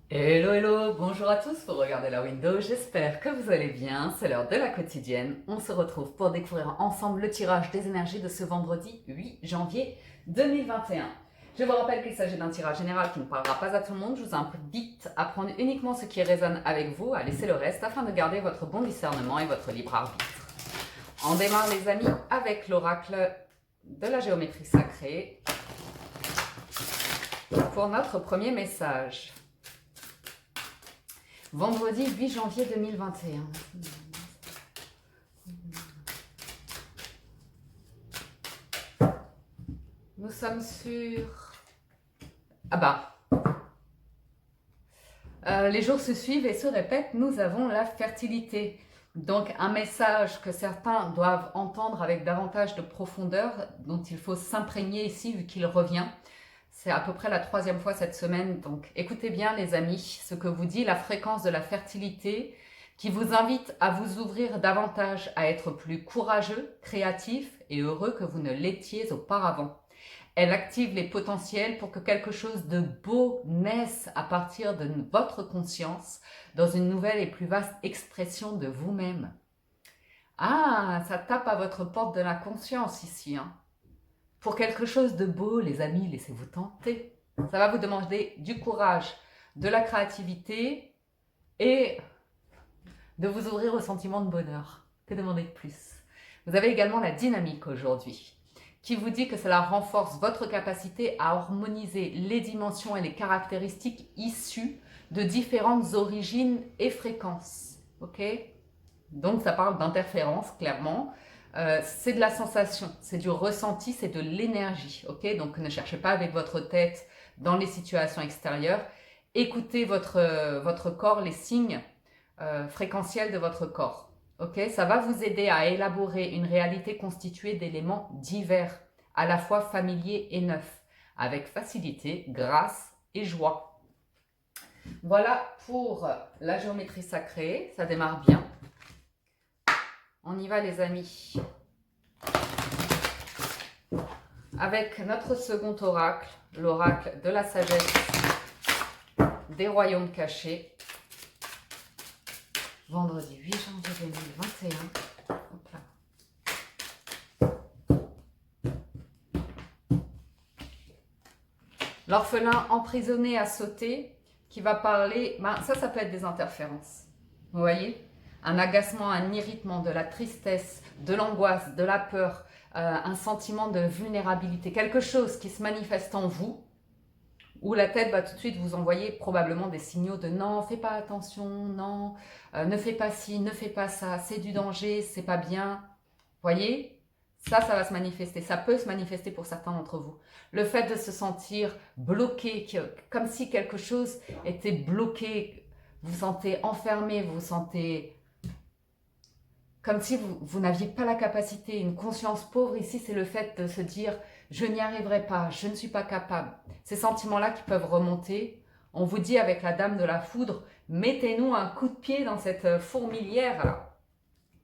Hello, hello, bonjour à tous, vous regardez la window, j'espère que vous allez bien, c'est l'heure de la quotidienne. On se retrouve pour découvrir ensemble le tirage des énergies de ce vendredi 8 janvier 2021. Je vous rappelle qu'il s'agit d'un tirage général qui ne parlera pas à tout le monde, je vous invite à prendre uniquement ce qui résonne avec vous, à laisser le reste afin de garder votre bon discernement et votre libre arbitre. On démarre les amis avec l'oracle de la géométrie sacrée pour notre premier message. Vendredi 8 janvier 2021. Nous sommes sur... Ah bah les jours se suivent et se répètent, nous avons la fertilité. Donc un message que certains doivent entendre avec davantage de profondeur, dont il faut s'imprégner ici vu qu'il revient. C'est à peu près la 3e fois cette semaine, donc écoutez bien les amis, ce que vous dit la fréquence de la fertilité qui vous invite à vous ouvrir davantage, à être plus courageux, créatif et heureux que vous ne l'étiez auparavant. Elle active les potentiels pour que quelque chose de beau naisse à partir de votre conscience dans une nouvelle et plus vaste expression de vous-même. Ah, ça tape à votre porte de la conscience ici, hein. Pour quelque chose de beau, les amis, laissez-vous tenter. Ça va vous demander du courage, de la créativité et de vous ouvrir au sentiment de bonheur. Que demander de plus? Vous avez également la dynamique aujourd'hui, qui vous dit que cela renforce votre capacité à harmoniser les dimensions et les caractéristiques issues de différentes origines et fréquences. Ok? Donc ça parle d'interférence, clairement. C'est de la sensation, c'est du ressenti, c'est de l'énergie. Ok? Donc ne cherchez pas avec votre tête dans les situations extérieures. Écoutez votre corps, les signes fréquentiels de votre corps. Ok? Ça va vous aider à élaborer une réalité constituée d'éléments divers, à la fois familiers et neufs, avec facilité, grâce et joie. Voilà pour la géométrie sacrée, ça démarre bien. On y va les amis. Avec notre second oracle, l'oracle de la sagesse des royaumes cachés. Vendredi 8 janvier 2021. Hop là. L'orphelin emprisonné à sauter qui va parler, ça peut être des interférences. Vous voyez? Un agacement, un irritement, de la tristesse, de l'angoisse, de la peur, un sentiment de vulnérabilité, quelque chose qui se manifeste en vous, où la tête va tout de suite vous envoyer probablement des signaux de non, fais pas attention, non, ne fais pas ci, ne fais pas ça, c'est du danger, c'est pas bien. Voyez? Ça va se manifester, ça peut se manifester pour certains d'entre vous. Le fait de se sentir bloqué, comme si quelque chose était bloqué, vous vous sentez enfermé, vous vous sentez comme si vous n'aviez pas la capacité, une conscience pauvre ici, c'est le fait de se dire « je n'y arriverai pas, je ne suis pas capable ». Ces sentiments-là qui peuvent remonter, on vous dit avec la dame de la foudre, mettez-nous un coup de pied dans cette fourmilière là,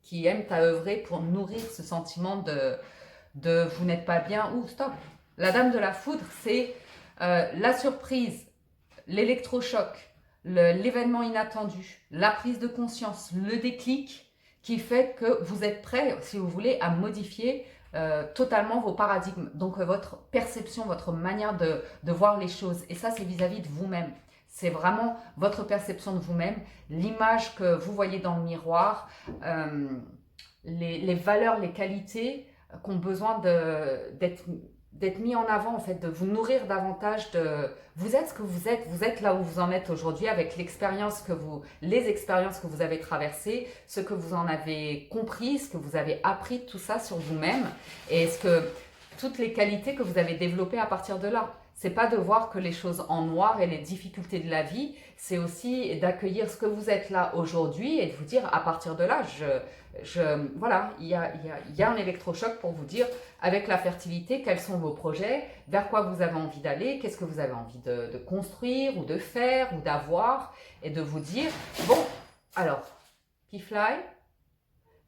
qui aime à œuvrer pour nourrir ce sentiment de vous n'êtes pas bien ou stop. La dame de la foudre, c'est la surprise, l'électrochoc, l'événement inattendu, la prise de conscience, le déclic qui fait que vous êtes prêt, si vous voulez, à modifier totalement vos paradigmes. Donc votre perception, votre manière de voir les choses. Et ça, c'est vis-à-vis de vous-même. C'est vraiment votre perception de vous-même, l'image que vous voyez dans le miroir, les valeurs, les qualités qui ont besoin d'être mis en avant, en fait, de vous nourrir davantage de... Vous êtes ce que vous êtes là où vous en êtes aujourd'hui avec les expériences que vous avez traversées, ce que vous en avez compris, ce que vous avez appris, tout ça sur vous-même, et toutes les qualités que vous avez développées à partir de là. C'est pas de voir que les choses en noir et les difficultés de la vie, c'est aussi d'accueillir ce que vous êtes là aujourd'hui et de vous dire à partir de là, voilà, il y a un électrochoc pour vous dire avec la fertilité, quels sont vos projets, vers quoi vous avez envie d'aller, qu'est-ce que vous avez envie de construire ou de faire ou d'avoir, et de vous dire, bon, alors, P-Fly,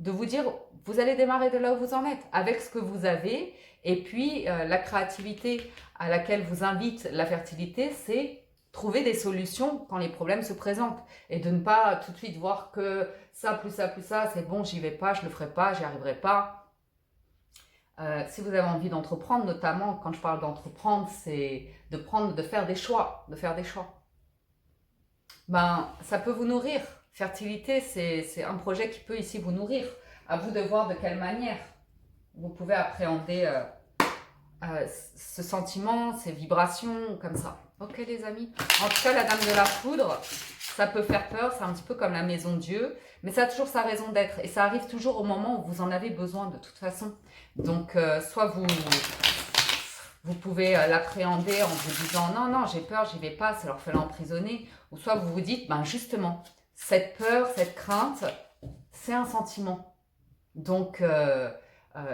de vous dire, vous allez démarrer de là où vous en êtes, avec ce que vous avez, et puis la créativité à laquelle vous invite la fertilité, c'est trouver des solutions quand les problèmes se présentent et de ne pas tout de suite voir que ça, plus ça, plus ça, c'est bon, j'y vais pas, je le ferai pas, j'y arriverai pas. Si vous avez envie d'entreprendre, notamment quand je parle d'entreprendre, c'est de faire des choix, Ben, ça peut vous nourrir. Fertilité, c'est un projet qui peut ici vous nourrir. À vous de voir de quelle manière vous pouvez appréhender ce sentiment, ces vibrations, comme ça. Ok les amis. En tout cas, la Dame de la Foudre, ça peut faire peur, c'est un petit peu comme la Maison Dieu, mais ça a toujours sa raison d'être. Et ça arrive toujours au moment où vous en avez besoin de toute façon. Donc, soit vous pouvez l'appréhender en vous disant « Non, non, j'ai peur, j'y vais pas, ça leur fait l'emprisonner. » Ou soit vous vous dites « Justement, cette peur, cette crainte, c'est un sentiment. Donc,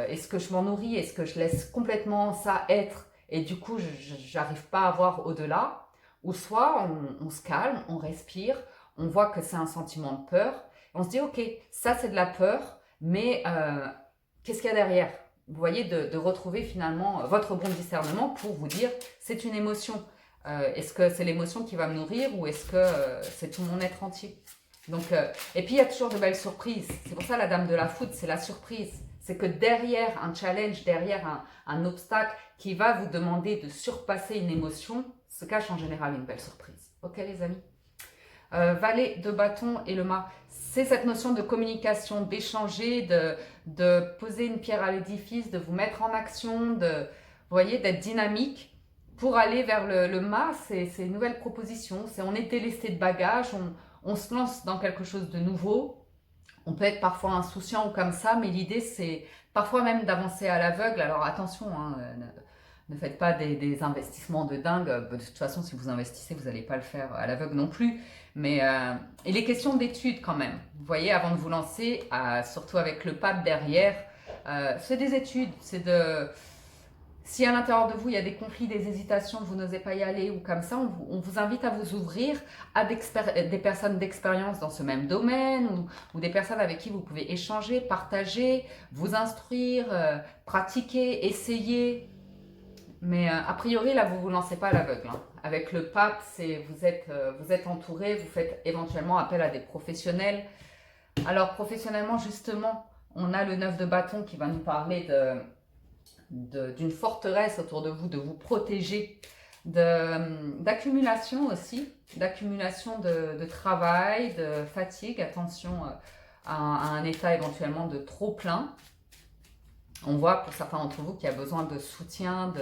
est-ce que je m'en nourris? Est-ce que je laisse complètement ça être et du coup, je n'arrive pas à voir au-delà? Ou soit on se calme, on respire, on voit que c'est un sentiment de peur. On se dit, ok, ça c'est de la peur, mais qu'est-ce qu'il y a derrière? Vous voyez, de retrouver finalement votre bon discernement pour vous dire, c'est une émotion. Est-ce que c'est l'émotion qui va me nourrir ou est-ce que c'est tout mon être entier? Donc, et puis il y a toujours de belles surprises. C'est pour ça la Dame de la Foudre, c'est la surprise. C'est que derrière un challenge, derrière un obstacle qui va vous demander de surpasser une émotion, se cache en général une belle surprise. Ok les amis? Valet de bâton et le mât, c'est cette notion de communication, d'échanger, de poser une pierre à l'édifice, de vous mettre en action, vous voyez, d'être dynamique pour aller vers le mât. C'est une nouvelle proposition. On est délesté de bagages, on se lance dans quelque chose de nouveau. On peut être parfois insouciant ou comme ça, mais l'idée c'est parfois même d'avancer à l'aveugle. Alors attention, hein, ne faites pas des investissements de dingue. De toute façon, si vous investissez, vous n'allez pas le faire à l'aveugle non plus. Mais il est question d'études quand même. Vous voyez, avant de vous lancer, surtout avec le pape derrière, c'est des études, c'est de... Si à l'intérieur de vous, il y a des conflits, des hésitations, vous n'osez pas y aller ou comme ça, on vous invite à vous ouvrir à des personnes d'expérience dans ce même domaine ou des personnes avec qui vous pouvez échanger, partager, vous instruire, pratiquer, essayer. Mais a priori, là, vous ne vous lancez pas à l'aveugle. Hein. Avec le pape, vous êtes entouré, vous faites éventuellement appel à des professionnels. Alors, professionnellement, justement, on a le 9 de bâton qui va nous parler d'une forteresse autour de vous protéger, d'accumulation aussi, d'accumulation de travail, de fatigue, attention à un état éventuellement de trop plein. On voit pour certains d'entre vous qu'il y a besoin de soutien,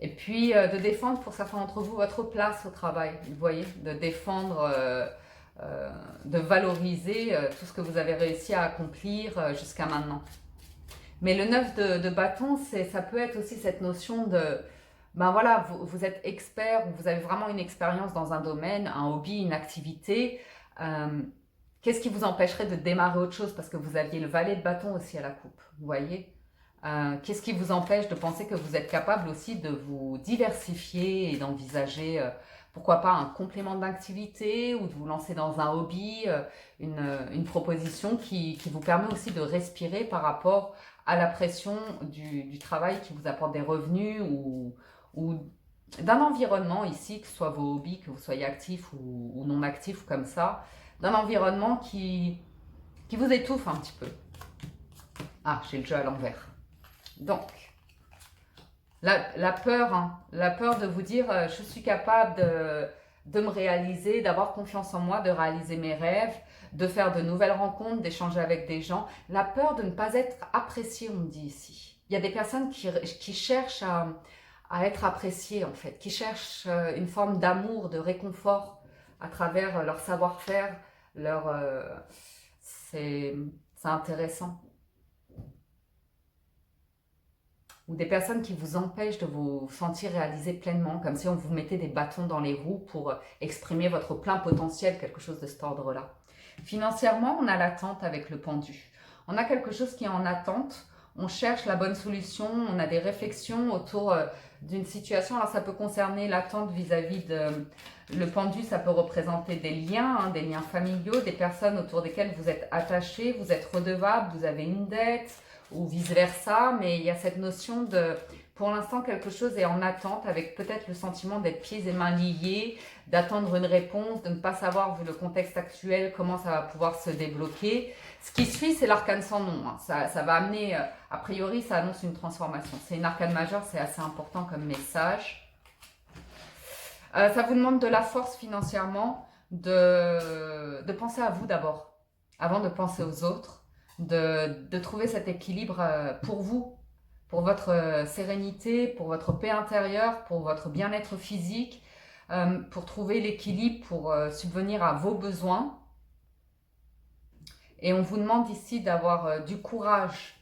et puis de défendre pour certains d'entre vous votre place au travail, vous voyez, de défendre, de valoriser tout ce que vous avez réussi à accomplir jusqu'à maintenant. Mais le 9 de bâton, ça peut être aussi cette notion de, ben voilà, vous êtes expert, ou vous avez vraiment une expérience dans un domaine, un hobby, une activité. Qu'est-ce qui vous empêcherait de démarrer autre chose? Parce que vous aviez le valet de bâton aussi à la coupe, vous voyez. Qu'est-ce qui vous empêche de penser que vous êtes capable aussi de vous diversifier et d'envisager, pourquoi pas, un complément d'activité ou de vous lancer dans un hobby, une proposition qui vous permet aussi de respirer par rapport à la pression du travail qui vous apporte des revenus ou d'un environnement ici, que ce soit vos hobbies, que vous soyez actif ou non actif comme ça, d'un environnement qui vous étouffe un petit peu. Ah, j'ai le jeu à l'envers. Donc, la peur, hein, la peur de vous dire je suis capable de me réaliser, d'avoir confiance en moi, de réaliser mes rêves, de faire de nouvelles rencontres, d'échanger avec des gens. La peur de ne pas être apprécié, on me dit ici. Il y a des personnes qui cherchent à être appréciées en fait, qui cherchent une forme d'amour, de réconfort à travers leur savoir-faire, c'est intéressant. Ou des personnes qui vous empêchent de vous sentir réalisé pleinement, comme si on vous mettait des bâtons dans les roues pour exprimer votre plein potentiel, quelque chose de cet ordre-là. Financièrement, on a l'attente avec le pendu. On a quelque chose qui est en attente, on cherche la bonne solution, on a des réflexions autour d'une situation. Alors ça peut concerner l'attente vis-à-vis de... Le pendu, ça peut représenter des liens, hein, des liens familiaux, des personnes autour desquelles vous êtes attaché, vous êtes redevable, vous avez une dette, ou vice-versa, mais il y a cette notion de Pour l'instant, quelque chose est en attente avec peut-être le sentiment d'être pieds et mains liés, d'attendre une réponse, de ne pas savoir, vu le contexte actuel, comment ça va pouvoir se débloquer. Ce qui suit, c'est l'arcane sans nom. Hein. Ça va amener, a priori, ça annonce une transformation. C'est une arcane majeure, c'est assez important comme message. Ça vous demande de la force financièrement, de penser à vous d'abord, avant de penser aux autres, de trouver cet équilibre pour vous, pour votre sérénité, pour votre paix intérieure, pour votre bien-être physique, pour trouver l'équilibre, pour subvenir à vos besoins. Et on vous demande ici d'avoir du courage,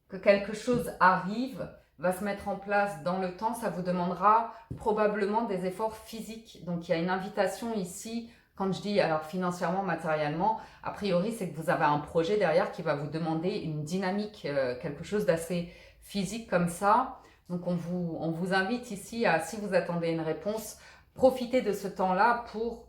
que quelque chose arrive, va se mettre en place dans le temps. Ça vous demandera probablement des efforts physiques. Donc il y a une invitation ici, quand je dis alors financièrement, matériellement, a priori c'est que vous avez un projet derrière qui va vous demander une dynamique, quelque chose d'assez physique comme ça. Donc on vous invite ici à, si vous attendez une réponse, profitez de ce temps-là pour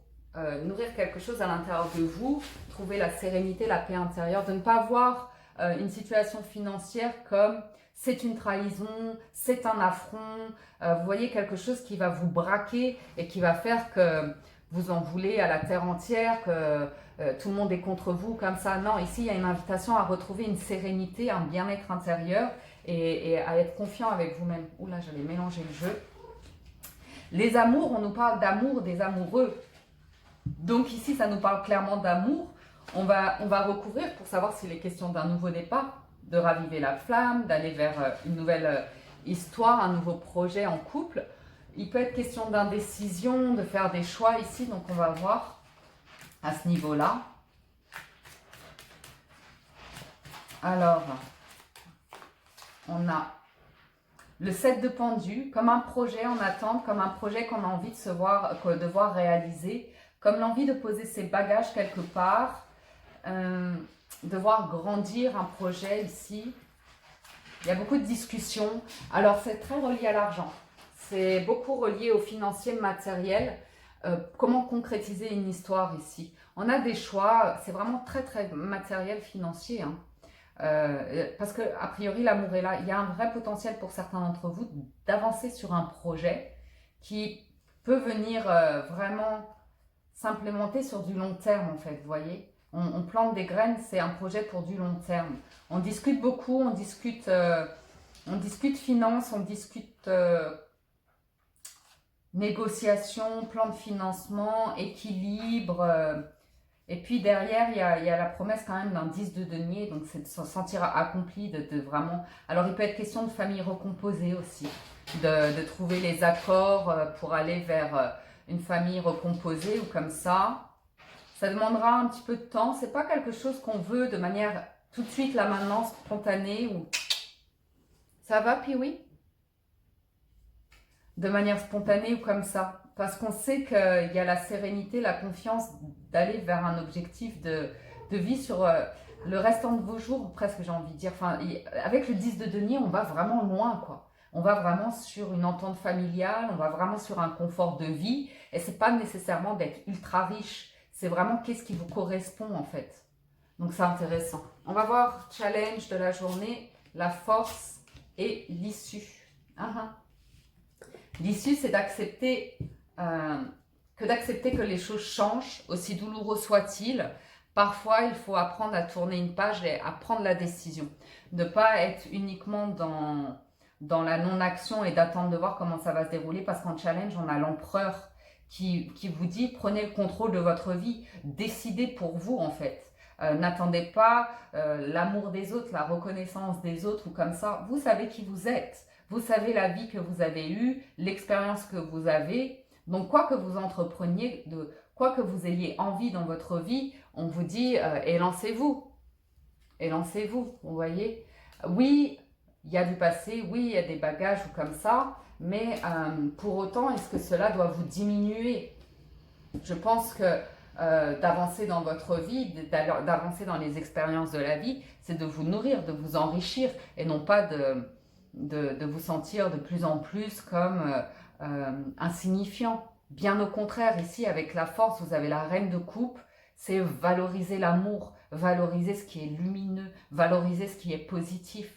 nourrir quelque chose à l'intérieur de vous, trouver la sérénité, la paix intérieure, de ne pas voir une situation financière comme c'est une trahison, c'est un affront, vous voyez quelque chose qui va vous braquer et qui va faire que vous en voulez à la terre entière, que tout le monde est contre vous comme ça. Non, ici il y a une invitation à retrouver une sérénité, un bien-être intérieur et à être confiant avec vous-même. Oula, j'allais mélanger le jeu. Les amours, on nous parle d'amour des amoureux. Donc ici, ça nous parle clairement d'amour. On va recouvrir pour savoir s'il est question d'un nouveau départ, de raviver la flamme, d'aller vers une nouvelle histoire, un nouveau projet en couple. Il peut être question d'indécision, de faire des choix ici, donc on va voir à ce niveau-là. Alors, on a le 7 de pendu, comme un projet en attente, comme un projet qu'on a envie de voir réaliser, comme l'envie de poser ses bagages quelque part, de voir grandir un projet ici. Il y a beaucoup de discussions. Alors, c'est très relié à l'argent. C'est beaucoup relié au financier matériel. Comment concrétiser une histoire ici? On a des choix, c'est vraiment très très matériel, financier. Hein. Parce que a priori l'amour est là. Il y a un vrai potentiel pour certains d'entre vous d'avancer sur un projet qui peut venir vraiment s'implémenter sur du long terme en fait, vous voyez. On plante des graines, c'est un projet pour du long terme. On discute beaucoup, on discute finance, on discute négociation, plan de financement, équilibre. Et puis derrière, il y a la promesse quand même d'un 10 de denier, donc c'est de se sentir accompli, de vraiment... Alors il peut être question de famille recomposée aussi, de trouver les accords pour aller vers une famille recomposée ou comme ça. Ça demandera un petit peu de temps, c'est pas quelque chose qu'on veut de manière tout de suite, là maintenant, spontanée ou... Ça va, puis oui? De manière spontanée ou comme ça. Parce qu'on sait qu'il y a la sérénité, la confiance d'aller vers un objectif de vie sur le restant de vos jours, presque j'ai envie de dire. Enfin, avec le 10 de denier, on va vraiment loin, quoi. On va vraiment sur une entente familiale, on va vraiment sur un confort de vie. Et c'est pas nécessairement d'être ultra riche. C'est vraiment qu'est-ce qui vous correspond, en fait. Donc, c'est intéressant. On va voir challenge de la journée, la force et l'issue. L'issue, c'est d'accepter que les choses changent, aussi douloureux soit-il. Parfois, il faut apprendre à tourner une page et à prendre la décision. Ne pas être uniquement dans la non-action et d'attendre de voir comment ça va se dérouler, parce qu'en challenge, on a l'empereur qui vous dit « Prenez le contrôle de votre vie, décidez pour vous en fait ». N'attendez pas l'amour des autres, la reconnaissance des autres ou comme ça. Vous savez qui vous êtes. Vous savez la vie que vous avez eue, l'expérience que vous avez. Donc, quoi que vous entrepreniez, quoi que vous ayez envie dans votre vie, on vous dit élancez-vous. Élancez-vous, vous voyez. Oui, il y a du passé, oui, il y a des bagages ou comme ça, mais pour autant, est-ce que cela doit vous diminuer? Je pense que d'avancer dans votre vie, d'avancer dans les expériences de la vie, c'est de vous nourrir, de vous enrichir et non pas de vous sentir de plus en plus comme insignifiant. Bien au contraire, ici avec la force, vous avez la reine de coupe, c'est valoriser l'amour, valoriser ce qui est lumineux, valoriser ce qui est positif.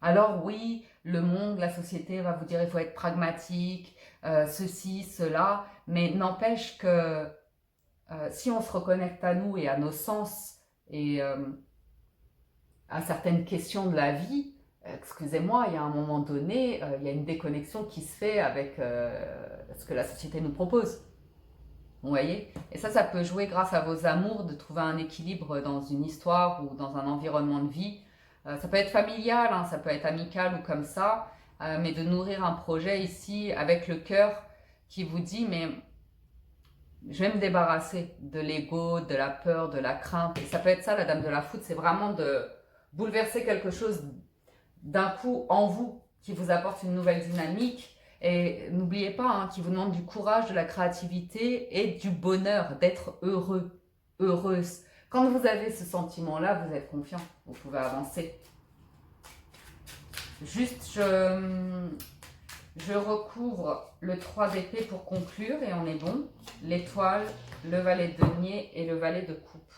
Alors oui, le monde, la société va vous dire il faut être pragmatique, ceci, cela, mais n'empêche que si on se reconnecte à nous et à nos sens et à certaines questions de la vie, excusez-moi, il y a un moment donné, il y a une déconnexion qui se fait avec ce que la société nous propose. Vous voyez? Et ça peut jouer grâce à vos amours, de trouver un équilibre dans une histoire ou dans un environnement de vie. Ça peut être familial, hein, ça peut être amical ou comme ça, mais de nourrir un projet ici avec le cœur qui vous dit, mais je vais me débarrasser de l'ego, de la peur, de la crainte. Et ça peut être ça, la dame de la foudre, c'est vraiment de bouleverser quelque chose d'un coup en vous qui vous apporte une nouvelle dynamique. Et n'oubliez pas, hein, qui vous demande du courage, de la créativité et du bonheur, d'être heureux, heureuse. Quand vous avez ce sentiment-là, vous êtes confiant, vous pouvez avancer. Juste, je recouvre le 3 d'épée pour conclure et on est bon. L'étoile, le valet de denier et le valet de coupe.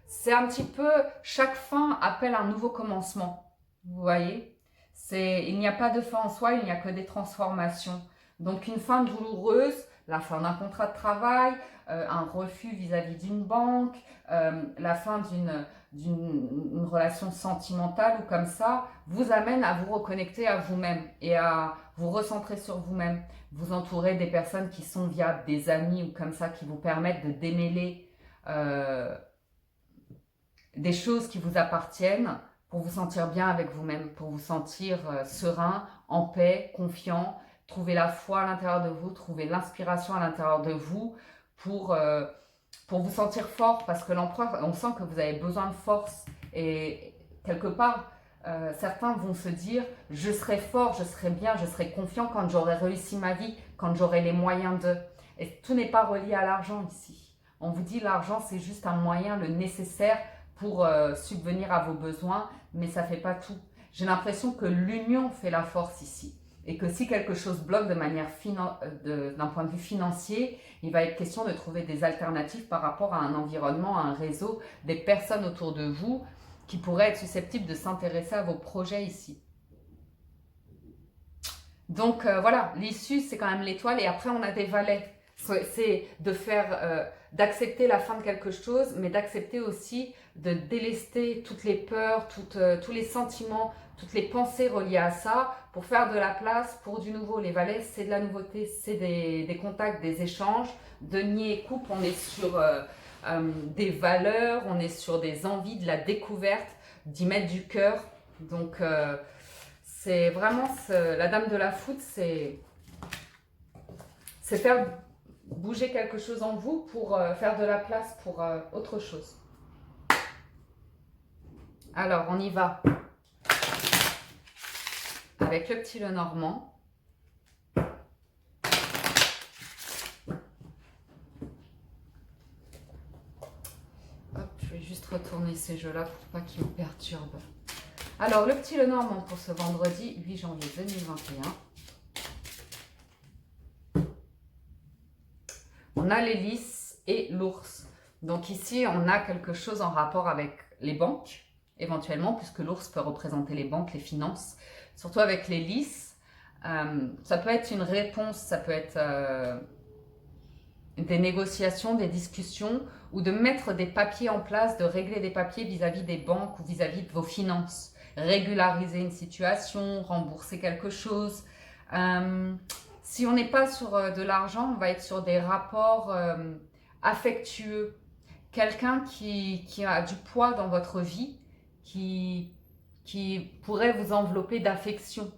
C'est un petit peu, chaque fin appelle un nouveau commencement. Vous voyez, il n'y a pas de fin en soi, il n'y a que des transformations. Donc une fin douloureuse, la fin d'un contrat de travail, un refus vis-à-vis d'une banque, la fin d'une relation sentimentale ou comme ça, vous amène à vous reconnecter à vous-même et à vous recentrer sur vous-même. Vous entourez des personnes qui sont viables, des amis ou comme ça, qui vous permettent de démêler des choses qui vous appartiennent pour vous sentir bien avec vous-même, pour vous sentir serein, en paix, confiant, trouver la foi à l'intérieur de vous, trouver l'inspiration à l'intérieur de vous pour vous sentir fort, parce que l'empereur, on sent que vous avez besoin de force et quelque part, certains vont se dire je serai fort, je serai bien, je serai confiant quand j'aurai réussi ma vie, quand j'aurai les moyens de... Et tout n'est pas relié à l'argent ici. On vous dit l'argent c'est juste un moyen, le nécessaire pour subvenir à vos besoins, mais ça ne fait pas tout. J'ai l'impression que l'union fait la force ici. Et que si quelque chose bloque de manière d'un point de vue financier, il va être question de trouver des alternatives par rapport à un environnement, à un réseau, des personnes autour de vous qui pourraient être susceptibles de s'intéresser à vos projets ici. Donc voilà, l'issue c'est quand même l'étoile et après on a des valets. C'est de faire, d'accepter la fin de quelque chose, mais d'accepter aussi de délester toutes les peurs, tous les sentiments, toutes les pensées reliées à ça pour faire de la place pour du nouveau. Les valets, c'est de la nouveauté, c'est des contacts, des échanges. Denier et coupe, on est sur des valeurs, on est sur des envies, de la découverte, d'y mettre du cœur. Donc, c'est vraiment la dame de la foudre, c'est faire bouger quelque chose en vous pour faire de la place pour autre chose. Alors, on y va avec le petit Lenormand. Hop, je vais juste retourner ces jeux-là pour pas qu'ils me perturbent. Alors, le petit Lenormand pour ce vendredi 8 janvier 2021. On a l'hélice et l'ours. Donc ici, on a quelque chose en rapport avec les banques, éventuellement, puisque l'ours peut représenter les banques, les finances. Surtout avec l'hélice, ça peut être une réponse, ça peut être des négociations, des discussions, ou de mettre des papiers en place, de régler des papiers vis-à-vis des banques ou vis-à-vis de vos finances. Régulariser une situation, rembourser quelque chose. Si on n'est pas sur de l'argent, on va être sur des rapports affectueux. Quelqu'un qui a du poids dans votre vie, qui pourrait vous envelopper d'affection,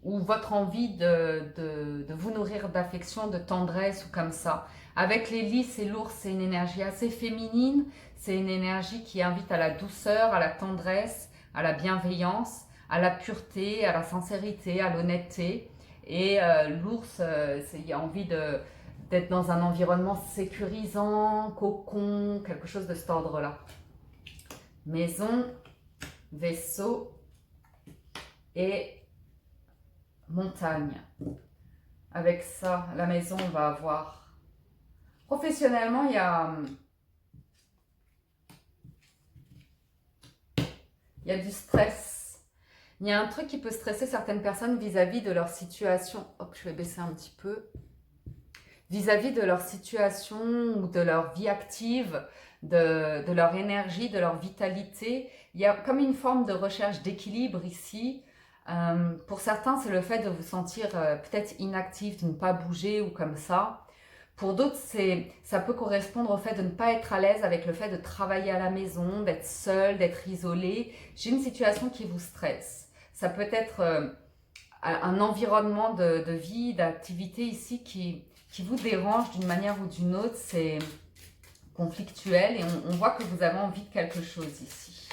ou votre envie de vous nourrir d'affection, de tendresse ou comme ça. Avec les lys et l'ours, c'est une énergie assez féminine, c'est une énergie qui invite à la douceur, à la tendresse, à la bienveillance, à la pureté, à la sincérité, à l'honnêteté. Et l'ours, il y a envie d'être dans un environnement sécurisant, cocon, quelque chose de cet ordre-là. Maison, vaisseau et montagne. Avec ça, la maison, on va avoir... Professionnellement, il y a du stress. Il y a un truc qui peut stresser certaines personnes vis-à-vis de leur situation. Hop, je vais baisser un petit peu. Vis-à-vis de leur situation ou de leur vie active, de leur énergie, de leur vitalité. Il y a comme une forme de recherche d'équilibre ici. Pour certains, c'est le fait de vous sentir peut-être inactif, de ne pas bouger ou comme ça. Pour d'autres, ça peut correspondre au fait de ne pas être à l'aise avec le fait de travailler à la maison, d'être seul, d'être isolé. J'ai une situation qui vous stresse. Ça peut être un environnement de vie, d'activité ici qui vous dérange d'une manière ou d'une autre. C'est conflictuel et on voit que vous avez envie de quelque chose ici.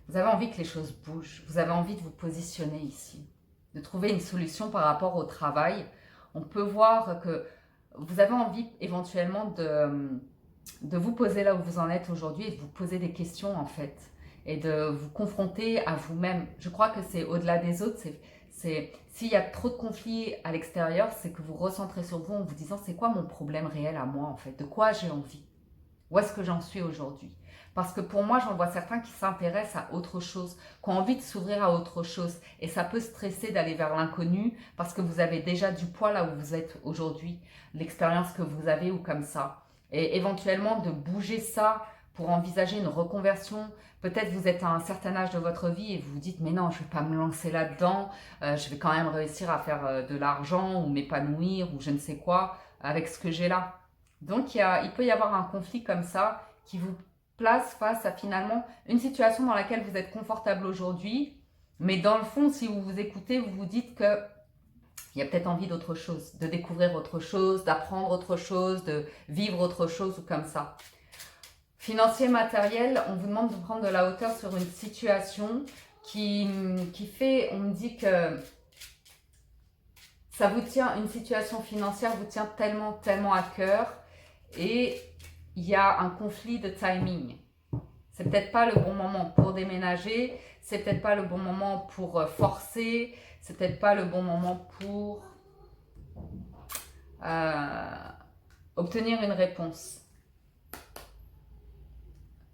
Vous avez envie que les choses bougent. Vous avez envie de vous positionner ici, de trouver une solution par rapport au travail. On peut voir que vous avez envie éventuellement de vous poser là où vous en êtes aujourd'hui et de vous poser des questions en fait et de vous confronter à vous-même. Je crois que c'est au-delà des autres, s'il y a trop de conflits à l'extérieur, c'est que vous recentrez sur vous en vous disant c'est quoi mon problème réel à moi en fait, de quoi j'ai envie, où est-ce que j'en suis aujourd'hui. Parce que pour moi, j'en vois certains qui s'intéressent à autre chose, qui ont envie de s'ouvrir à autre chose. Et ça peut stresser d'aller vers l'inconnu parce que vous avez déjà du poids là où vous êtes aujourd'hui, l'expérience que vous avez ou comme ça. Et éventuellement de bouger ça pour envisager une reconversion. Peut-être vous êtes à un certain âge de votre vie et vous vous dites mais non, je ne vais pas me lancer là-dedans, je vais quand même réussir à faire de l'argent ou m'épanouir ou je ne sais quoi avec ce que j'ai là. Donc il peut y avoir un conflit comme ça qui vous place face à finalement une situation dans laquelle vous êtes confortable aujourd'hui, mais dans le fond, si vous vous écoutez, vous vous dites que il y a peut-être envie d'autre chose, de découvrir autre chose, d'apprendre autre chose, de vivre autre chose ou comme ça. Financier, matériel, on vous demande de prendre de la hauteur sur une situation qui fait, on me dit que ça vous tient, une situation financière vous tient tellement, tellement à cœur et il y a un conflit de timing. C'est peut-être pas le bon moment pour déménager, c'est peut-être pas le bon moment pour forcer, c'est peut-être pas le bon moment pour obtenir une réponse.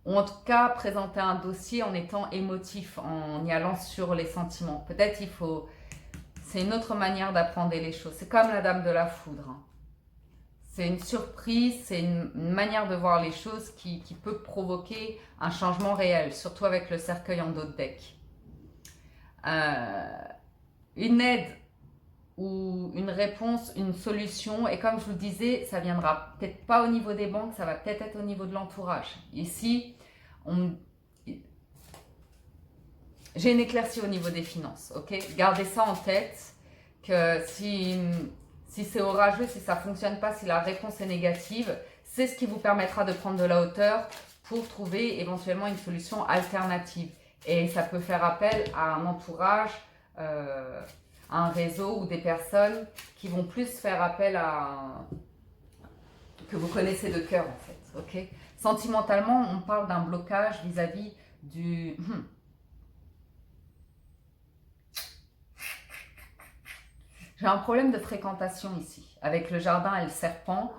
Ou en tout cas, présenter un dossier en étant émotif, en y allant sur les sentiments. Peut-être c'est une autre manière d'apprendre les choses. C'est comme la Dame de la Foudre. Hein. C'est une surprise, c'est une manière de voir les choses qui peut provoquer un changement réel, surtout avec le cercueil en dos de deck. Une aide ou une réponse, une solution, et comme je vous le disais, ça viendra peut-être pas au niveau des banques, ça va peut-être être au niveau de l'entourage. Ici, j'ai une éclaircie au niveau des finances, ok? Gardez ça en tête, que si c'est orageux, si ça ne fonctionne pas, si la réponse est négative, c'est ce qui vous permettra de prendre de la hauteur pour trouver éventuellement une solution alternative. Et ça peut faire appel à un entourage, un réseau ou des personnes qui vont plus faire appel à que vous connaissez de cœur en fait, ok? Sentimentalement, on parle d'un blocage vis-à-vis du j'ai un problème de fréquentation ici, avec le jardin et le serpent.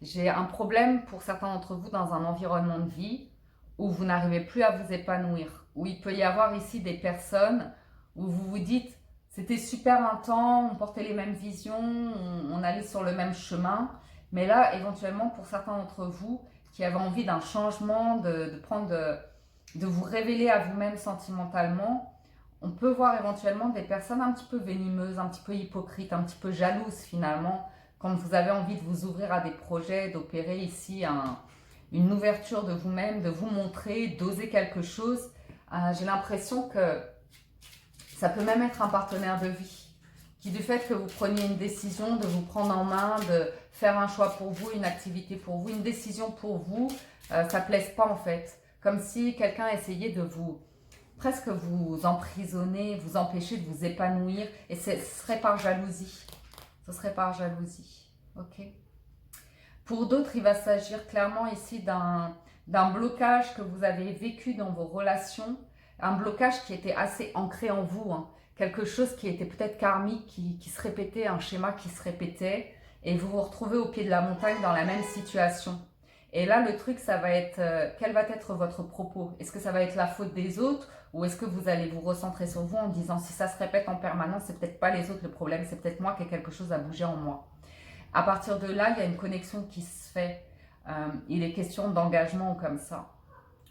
J'ai un problème pour certains d'entre vous dans un environnement de vie où vous n'arrivez plus à vous épanouir, où il peut y avoir ici des personnes où vous vous dites c'était super un temps, on portait les mêmes visions, on allait sur le même chemin, mais là éventuellement pour certains d'entre vous qui avez envie d'un changement, de vous révéler à vous-même sentimentalement, on peut voir éventuellement des personnes un petit peu venimeuses, un petit peu hypocrites, un petit peu jalouses finalement, quand vous avez envie de vous ouvrir à des projets, d'opérer ici une ouverture de vous-même, de vous montrer, d'oser quelque chose. J'ai l'impression que ça peut même être un partenaire de vie, qui du fait que vous preniez une décision, de vous prendre en main, de faire un choix pour vous, une activité pour vous, une décision pour vous, ça ne plaise pas en fait. Comme si quelqu'un essayait de presque vous emprisonner, vous empêcher de vous épanouir, et ce serait par jalousie. Ce serait par jalousie, ok? Pour d'autres, il va s'agir clairement ici d'un blocage que vous avez vécu dans vos relations, un blocage qui était assez ancré en vous, hein. Quelque chose qui était peut-être karmique, qui se répétait, un schéma qui se répétait, et vous vous retrouvez au pied de la montagne dans la même situation. Et là, le truc, ça va être, quel va être votre propos? Est-ce que ça va être la faute des autres ou est-ce que vous allez vous recentrer sur vous en disant si ça se répète en permanence, c'est peut-être pas les autres le problème, c'est peut-être moi qui ai quelque chose à bouger en moi. À partir de là, il y a une connexion qui se fait. Il est question d'engagement comme ça.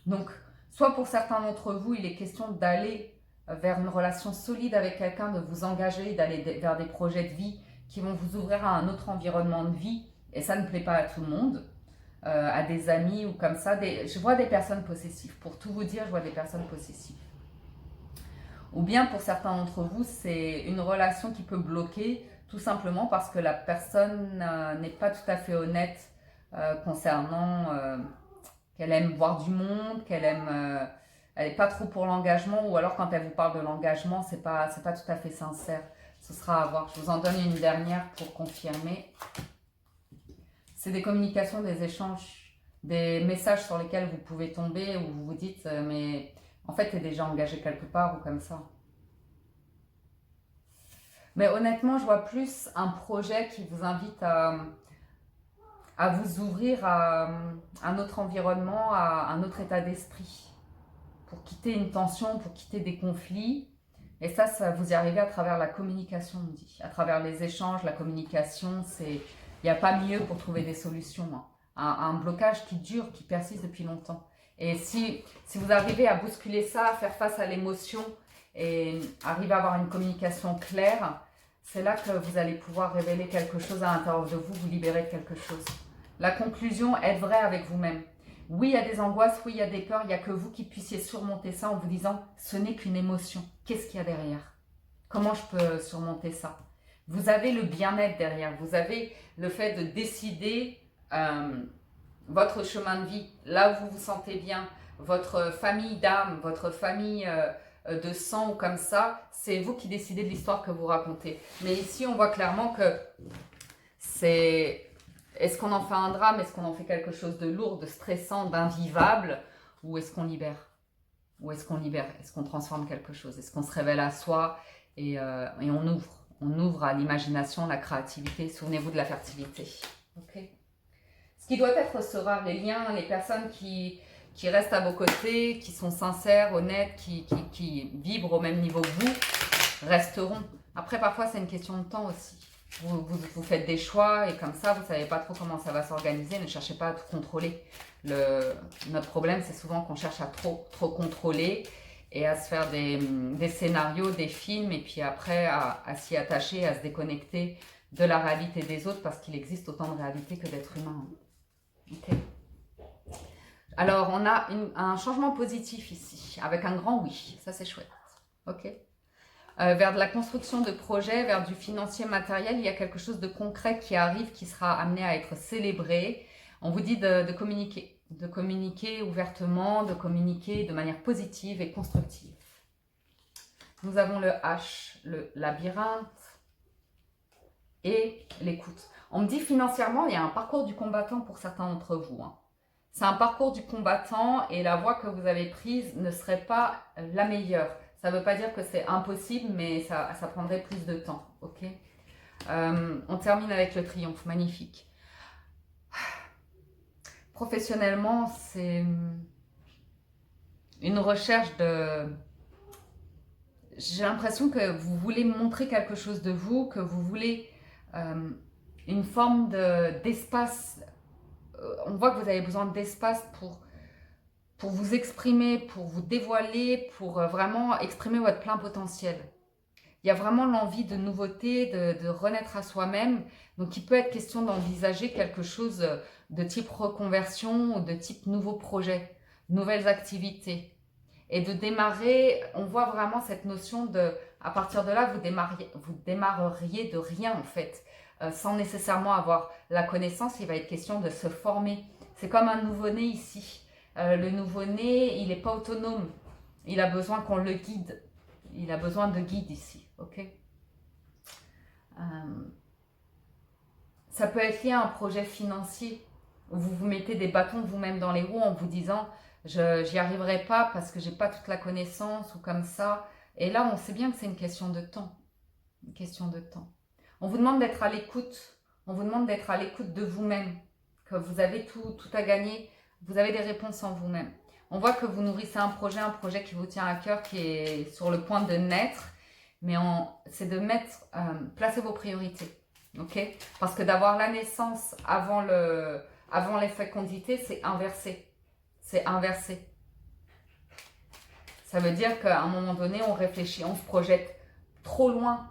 Donc, soit pour certains d'entre vous, il est question d'aller vers une relation solide avec quelqu'un, de vous engager, d'aller vers des projets de vie qui vont vous ouvrir à un autre environnement de vie. Et ça ne plaît pas à tout le monde, à des amis ou comme ça. Je vois des personnes possessives. Pour tout vous dire, je vois des personnes possessives. Ou bien pour certains d'entre vous, c'est une relation qui peut bloquer tout simplement parce que la personne n'est pas tout à fait honnête concernant qu'elle aime voir du monde, qu'elle aime, elle n'est pas trop pour l'engagement, ou alors quand elle vous parle de l'engagement, c'est pas tout à fait sincère. Ce sera à voir. Je vous en donne une dernière pour confirmer. C'est des communications, des échanges, des messages sur lesquels vous pouvez tomber où vous vous dites mais en fait, tu es déjà engagé quelque part ou comme ça. Mais honnêtement, je vois plus un projet qui vous invite à vous ouvrir à un autre environnement, à un autre état d'esprit, pour quitter une tension, pour quitter des conflits. Et ça vous y arrivez à travers la communication, on dit. À travers les échanges, la communication, il n'y a pas mieux pour trouver des solutions. Hein. Un blocage qui dure, qui persiste depuis longtemps. Et si vous arrivez à bousculer ça, à faire face à l'émotion et arriver à avoir une communication claire, c'est là que vous allez pouvoir révéler quelque chose à l'intérieur de vous, vous libérer de quelque chose. La conclusion, être vrai avec vous-même. Oui, il y a des angoisses, oui, il y a des peurs, il n'y a que vous qui puissiez surmonter ça en vous disant « ce n'est qu'une émotion, qu'est-ce qu'il y a derrière? Comment je peux surmonter ça ?» Vous avez le bien-être derrière, vous avez le fait de décider votre chemin de vie, là où vous vous sentez bien, votre famille d'âme, votre famille de sang ou comme ça, c'est vous qui décidez de l'histoire que vous racontez. Mais ici, on voit clairement que c'est... Est-ce qu'on en fait un drame? Est-ce qu'on en fait quelque chose de lourd, de stressant, d'invivable? Ou est-ce qu'on libère? Ou est-ce qu'on libère? Est-ce qu'on transforme quelque chose? Est-ce qu'on se révèle à soi et on ouvre? On ouvre à l'imagination, la créativité. Souvenez-vous de la fertilité. Okay. Ce qui doit être sera les liens, les personnes qui restent à vos côtés, qui sont sincères, honnêtes, qui vibrent au même niveau que vous, resteront. Après, parfois, c'est une question de temps aussi. Vous faites des choix et comme ça, vous ne savez pas trop comment ça va s'organiser. Ne cherchez pas à tout contrôler. Notre problème, c'est souvent qu'on cherche à trop contrôler et à se faire des scénarios, des films et puis après à s'y attacher, à se déconnecter de la réalité des autres parce qu'il existe autant de réalités que d'êtres humains. Okay. Alors, on a un changement positif ici, avec un grand oui. Ça, c'est chouette. Ok. Vers de la construction de projets, vers du financier matériel, il y a quelque chose de concret qui arrive, qui sera amené à être célébré. On vous dit de communiquer ouvertement, de communiquer de manière positive et constructive. Nous avons le H, le labyrinthe et l'écoute. On me dit financièrement, il y a un parcours du combattant pour certains d'entre vous. Hein. C'est un parcours du combattant et la voie que vous avez prise ne serait pas la meilleure. Ça ne veut pas dire que c'est impossible, mais ça prendrait plus de temps. Okay. On termine avec le triomphe, magnifique. Professionnellement, c'est une recherche de... J'ai l'impression que vous voulez montrer quelque chose de vous, que vous voulez une forme d'espace. On voit que vous avez besoin d'espace pour vous exprimer, pour vous dévoiler, pour vraiment exprimer votre plein potentiel. Il y a vraiment l'envie de nouveauté, de renaître à soi-même. Donc, il peut être question d'envisager quelque chose de type reconversion ou de type nouveau projet, nouvelles activités. Et de démarrer, on voit vraiment cette notion de, à partir de là, vous démarreriez de rien en fait, sans nécessairement avoir la connaissance. Il va être question de se former. C'est comme un nouveau-né ici. Le nouveau-né, il n'est pas autonome. Il a besoin qu'on le guide. Il a besoin de guide ici. Ok. Ça peut être lié à un projet financier où vous vous mettez des bâtons vous-même dans les roues en vous disant j'y arriverai pas parce que j'ai pas toute la connaissance ou comme ça. Et là, on sait bien que c'est une question de temps. Une question de temps. On vous demande d'être à l'écoute. On vous demande d'être à l'écoute de vous-même. que vous avez tout à gagner. Vous avez des réponses en vous-même. On voit que vous nourrissez un projet qui vous tient à cœur, qui est sur le point de naître. Mais c'est de placer vos priorités. Ok? Parce que d'avoir la naissance avant les fécondités, c'est inversé. C'est inversé. Ça veut dire qu'à un moment donné, on réfléchit, on se projette trop loin.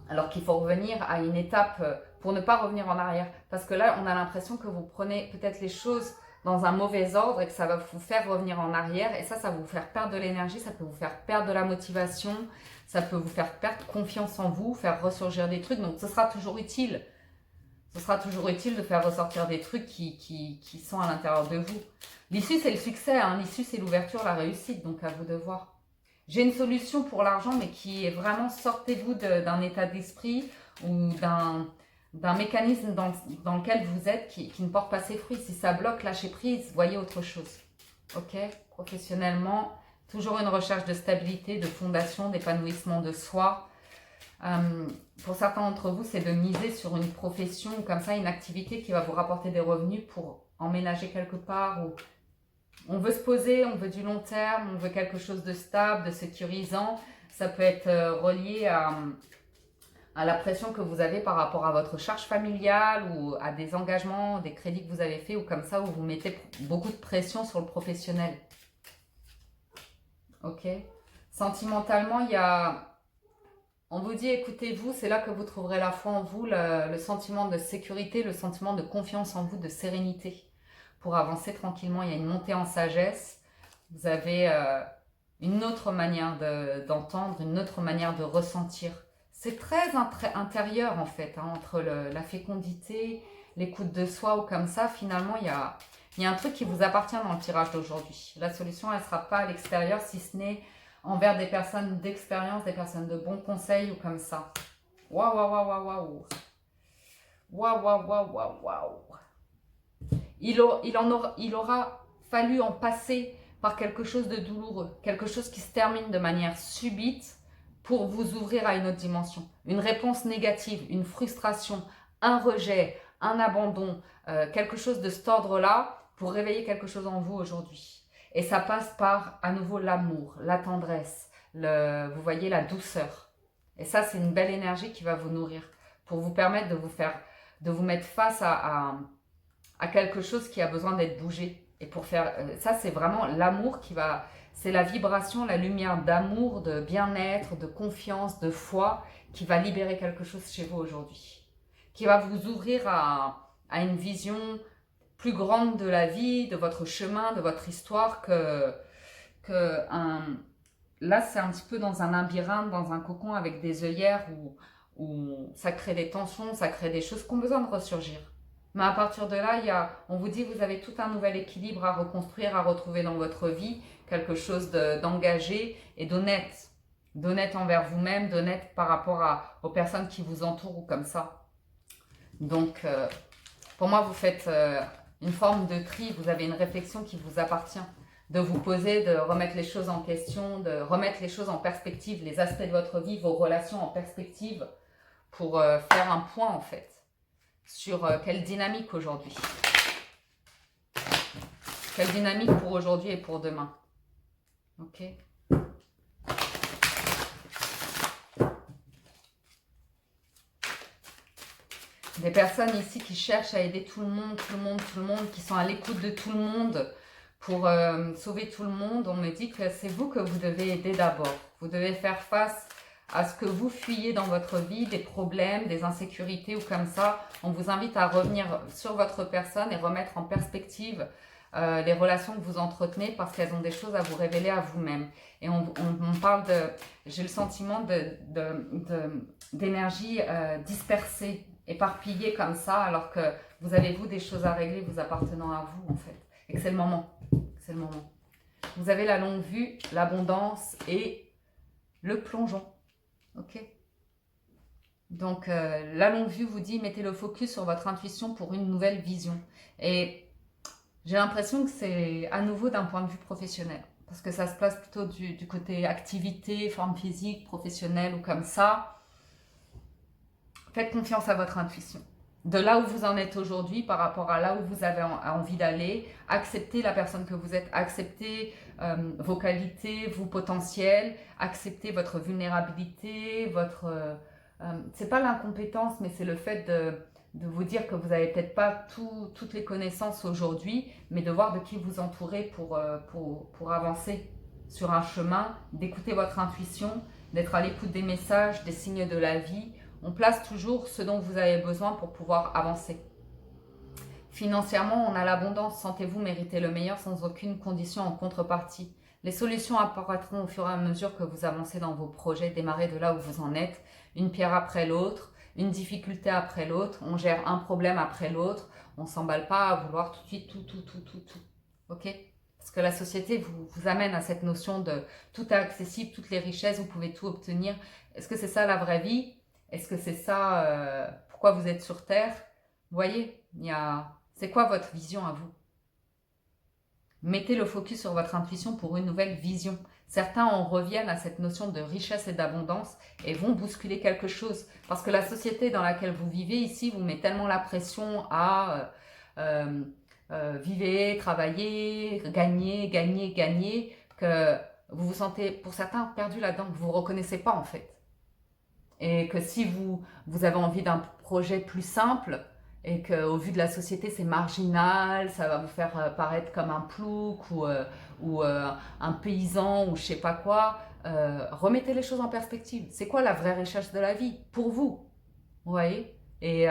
Alors qu'il faut revenir à une étape pour ne pas revenir en arrière. Parce que là, on a l'impression que vous prenez peut-être les choses dans un mauvais ordre et que ça va vous faire revenir en arrière. Et ça va vous faire perdre de l'énergie, ça peut vous faire perdre de la motivation, ça peut vous faire perdre confiance en vous, faire ressurgir des trucs. Donc, ce sera toujours utile. Ce sera toujours utile de faire ressortir des trucs qui sont à l'intérieur de vous. L'issue, c'est le succès. Hein. L'issue, c'est l'ouverture, la réussite. Donc, à vous de voir. J'ai une solution pour l'argent, mais qui est vraiment, sortez-vous d'un état d'esprit ou d'un mécanisme dans lequel vous êtes qui ne porte pas ses fruits. Si ça bloque, lâchez prise, voyez autre chose. Ok? Professionnellement, toujours une recherche de stabilité, de fondation, d'épanouissement de soi. Pour certains d'entre vous, c'est de miser sur une profession ou comme ça, une activité qui va vous rapporter des revenus pour emménager quelque part ou on veut se poser, on veut du long terme, on veut quelque chose de stable, de sécurisant. Ça peut être relié à la pression que vous avez par rapport à votre charge familiale ou à des engagements, des crédits que vous avez faits ou comme ça, où vous mettez beaucoup de pression sur le professionnel. Ok? Sentimentalement, il y a... On vous dit, écoutez-vous, c'est là que vous trouverez la foi en vous, le sentiment de sécurité, le sentiment de confiance en vous, de sérénité. Pour avancer tranquillement, il y a une montée en sagesse. Vous avez une autre manière d'entendre, une autre manière de ressentir. C'est très intérieur en fait, hein, entre la fécondité, l'écoute de soi ou comme ça. Finalement, il y a un truc qui vous appartient dans le tirage d'aujourd'hui. La solution, elle ne sera pas à l'extérieur, si ce n'est envers des personnes d'expérience, des personnes de bons conseils ou comme ça. Waouh, waouh, waouh, waouh. Waouh, waouh, waouh, waouh, waouh. Il aura fallu en passer par quelque chose de douloureux, quelque chose qui se termine de manière subite pour vous ouvrir à une autre dimension. Une réponse négative, une frustration, un rejet, un abandon, quelque chose de cet ordre-là pour réveiller quelque chose en vous aujourd'hui. Et ça passe par à nouveau l'amour, la tendresse, vous voyez, la douceur. Et ça, c'est une belle énergie qui va vous nourrir pour vous permettre de vous mettre face à quelque chose qui a besoin d'être bougé. Et pour faire ça, c'est vraiment l'amour c'est la vibration, la lumière d'amour, de bien-être, de confiance, de foi qui va libérer quelque chose chez vous aujourd'hui. Qui va vous ouvrir à une vision plus grande de la vie, de votre chemin, de votre histoire là, c'est un petit peu dans un labyrinthe, dans un cocon avec des œillères où ça crée des tensions, ça crée des choses qui ont besoin de ressurgir. Mais à partir de là, on vous dit que vous avez tout un nouvel équilibre à reconstruire, à retrouver dans votre vie, quelque chose d'engagé et d'honnête. D'honnête envers vous-même, d'honnête par rapport aux personnes qui vous entourent ou comme ça. Donc, pour moi, vous faites une forme de tri, vous avez une réflexion qui vous appartient. De vous poser, de remettre les choses en question, de remettre les choses en perspective, les aspects de votre vie, vos relations en perspective pour faire un point en fait. Sur quelle dynamique aujourd'hui. Quelle dynamique pour aujourd'hui et pour demain. Ok. Des personnes ici qui cherchent à aider tout le monde, qui sont à l'écoute de tout le monde pour sauver tout le monde. On me dit que c'est vous que vous devez aider d'abord. Vous devez faire face à ce que vous fuyez dans votre vie, des problèmes, des insécurités ou comme ça. On vous invite à revenir sur votre personne et remettre en perspective les relations que vous entretenez parce qu'elles ont des choses à vous révéler à vous-même. Et on parle j'ai le sentiment d'énergie dispersée, éparpillée comme ça, alors que vous avez des choses à régler vous appartenant à vous en fait. Et que c'est le moment. C'est le moment. Vous avez la longue vue, l'abondance et le plongeon. Ok. Donc, la longue vue vous dit, mettez le focus sur votre intuition pour une nouvelle vision. Et j'ai l'impression que c'est à nouveau d'un point de vue professionnel. Parce que ça se place plutôt du côté activité, forme physique, professionnelle ou comme ça. Faites confiance à votre intuition. de là où vous en êtes aujourd'hui par rapport à là où vous avez envie d'aller. Acceptez la personne que vous êtes, acceptez vos qualités, vos potentiels, acceptez votre vulnérabilité, c'est pas l'incompétence, mais c'est le fait de vous dire que vous n'avez peut-être pas toutes les connaissances aujourd'hui, mais de voir de qui vous entourez pour avancer sur un chemin, d'écouter votre intuition, d'être à l'écoute des messages, des signes de la vie. On place toujours ce dont vous avez besoin pour pouvoir avancer. Financièrement, on a l'abondance. Sentez-vous mériter le meilleur sans aucune condition en contrepartie. Les solutions apparaîtront au fur et à mesure que vous avancez dans vos projets. Démarrez de là où vous en êtes, une pierre après l'autre, une difficulté après l'autre. On gère un problème après l'autre. On ne s'emballe pas à vouloir tout de suite tout. Ok ? Parce que la société vous amène à cette notion de tout est accessible, toutes les richesses, vous pouvez tout obtenir. Est-ce que c'est ça la vraie vie ? Est-ce que c'est ça pourquoi vous êtes sur Terre ? Vous voyez, c'est quoi votre vision à vous ? Mettez le focus sur votre intuition pour une nouvelle vision. Certains en reviennent à cette notion de richesse et d'abondance et vont bousculer quelque chose. Parce que la société dans laquelle vous vivez ici vous met tellement la pression à vivez, travaillez, gagnez, que vous vous sentez, pour certains, perdu là-dedans, que vous ne reconnaissez pas en fait. Et que si vous avez envie d'un projet plus simple, et qu'au vu de la société c'est marginal, ça va vous faire paraître comme un plouc ou un paysan ou je sais pas quoi, remettez les choses en perspective. C'est quoi la vraie richesse de la vie pour vous? Vous voyez? Et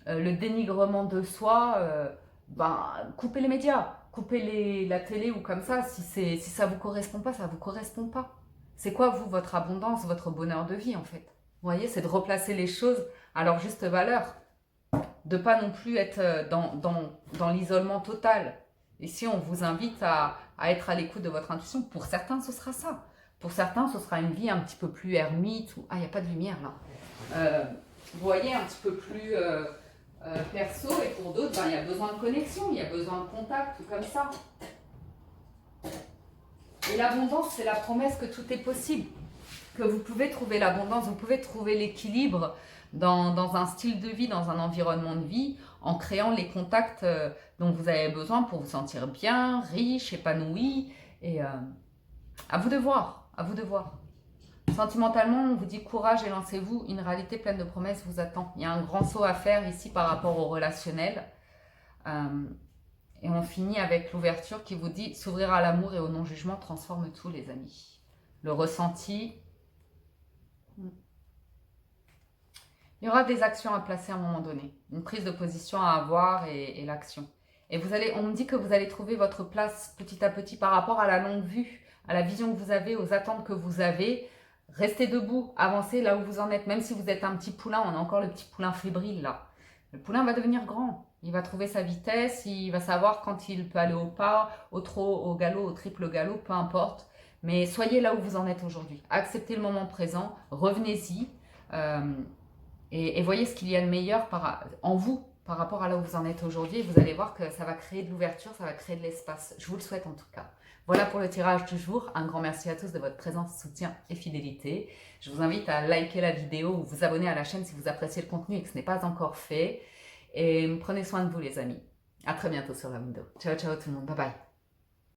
le dénigrement de soi, coupez les médias, coupez la télé ou comme ça. Si ça vous correspond pas, ça vous correspond pas. C'est quoi vous, votre abondance, votre bonheur de vie en fait? Vous voyez, c'est de replacer les choses à leur juste valeur. De pas non plus être dans l'isolement total. Ici, on vous invite à être à l'écoute de votre intuition. Pour certains, ce sera ça. Pour certains, ce sera une vie un petit peu plus ermite. Ah, il n'y a pas de lumière là. Vous voyez, un petit peu plus perso. Et pour d'autres, il y a besoin de connexion, il y a besoin de contact, tout comme ça. Et l'abondance, c'est la promesse que tout est possible. Que vous pouvez trouver l'abondance, vous pouvez trouver l'équilibre dans un style de vie, dans un environnement de vie, en créant les contacts dont vous avez besoin pour vous sentir bien, riche, épanoui. Et à vous de voir, à vous de voir. Sentimentalement, on vous dit courage et lancez-vous. Une réalité pleine de promesses vous attend. Il y a un grand saut à faire ici par rapport au relationnel. Et on finit avec l'ouverture qui vous dit s'ouvrir à l'amour et au non-jugement transforme tout, les amis. Le ressenti. Il y aura des actions à placer à un moment donné, une prise de position à avoir et l'action. Et on me dit que vous allez trouver votre place petit à petit par rapport à la longue vue, à la vision que vous avez, aux attentes que vous avez. Restez debout, avancez là où vous en êtes. Même si vous êtes un petit poulain, on a encore le petit poulain fébrile là. Le poulain va devenir grand, il va trouver sa vitesse, il va savoir quand il peut aller au pas, au trot, au galop, au triple galop, peu importe. Mais soyez là où vous en êtes aujourd'hui. Acceptez le moment présent, revenez-y. Et voyez ce qu'il y a de meilleur en vous par rapport à là où vous en êtes aujourd'hui. Vous allez voir que ça va créer de l'ouverture, ça va créer de l'espace. Je vous le souhaite en tout cas. Voilà pour le tirage du jour. Un grand merci à tous de votre présence, soutien et fidélité. Je vous invite à liker la vidéo ou vous abonner à la chaîne si vous appréciez le contenu et que ce n'est pas encore fait. Et prenez soin de vous les amis. À très bientôt sur la window. Ciao ciao tout le monde. Bye bye.